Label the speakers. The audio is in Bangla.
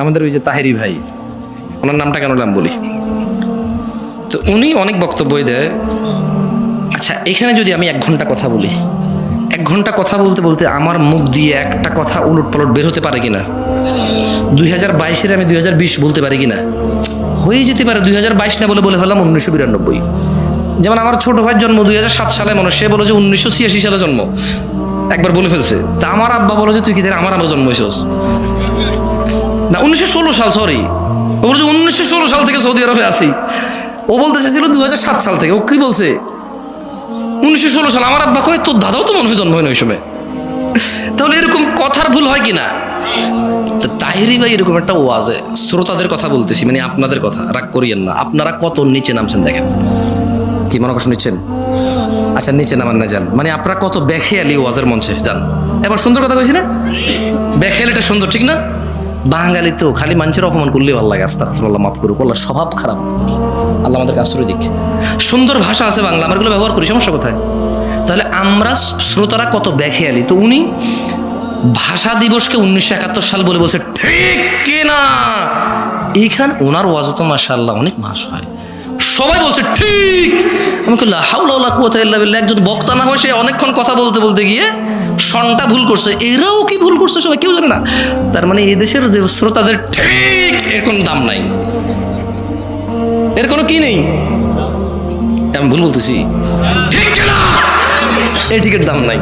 Speaker 1: আমাদের ওই যে তাহেরি ভাই, ওনার নামটা কেন নাম বলি, তো উনি অনেক বক্তব্য দেয়। আচ্ছা, এখানে যদি আমি 1 ঘন্টা কথা বলি, 1 ঘন্টা কথা বলতে বলতে আমার মুখ দিয়ে একটা কথা উলট পালট বের হতে পারে কিনা, 2022-এর আমি 2020 বলতে পারি কিনা, হয়ে যেতে পারে 2022 না বলে ফেললাম 1992। যেমন আমার ছোট ভাইয়ের জন্ম 2007 সালে, মানুষ সে বলে যে 1986 সালে জন্ম, একবার বলে ফেলছে। তা আমার আব্বা বলে যে তুই কি আমার আব্বা জন্ম হয়েছিস না, 1916 সাল, সরি, ও বলছে 1916 সাল থেকে সৌদি আরবে আছি। ও বলতে চাইছিল 2007 সাল থেকে। ও কি বলছে 1916 সাল। আমার আব্বা কয় তোর দাদাও তো মনে হয় জন্ম হয় না ওই সময়। তাহলে এরকম কথার ভুল হয় কিনা? তো তাহেরি ভাই এরকম একটা ওয়াজে, শ্রোতাদের কথা বলতেছি, মানে আপনাদের কথা, রাগ করিয়েন না। আপনারা কত নিচে নামছেন দেখেন, কি মনে কষ্ট নিচ্ছেন? আচ্ছা, নিচে নামান না যান, মানে আপনারা কত বেখেয়ালি ওয়াজের মঞ্চে যান। এবার সুন্দর কথা কইছি না? বেখেয়ালিটা সুন্দর, ঠিক না? বাঙালি তো খালি মানুষের অপমান করলেই ভালো লাগে। আস্তাগফিরুল্লাহ, মাফ করুক, আল্লাহ স্বভাব খারাপ, আল্লাহ আমাদেরকে আশ্রয় দিক। সুন্দর ভাষা আছে বাংলা, আমরা এগুলো ব্যবহার করি, সমস্যা কোথায়? তাহলে আমরা শ্রোতারা কত বেখেয়ালি। তো উনি ভাষা দিবসকে 1971 সাল বলে বলছে, ঠিক কিনা? এইখান ওনার ওয়াজ তো মাশাআল্লাহ অনেক মাস হয়, সবাই বলছে ঠিক। আমি কই লা হাওলা ওয়ালা কুওয়াতা ইল্লা বিল্লাহ। একজন বক্তা না হয় সে অনেকক্ষণ কথা বলতে বলতে গিয়ে সনটা ভুল করছে, এরাও কি ভুল করছে সবাই কেউ জানে না। তার মানে এই দেশের যে শ্রোতাদের ঠিক এর কোনো দাম নাই, এর কোনো কি নেই। আমি ভুল বলতেছি, ঠিক কিনা? এই ঠিকের দাম নাই।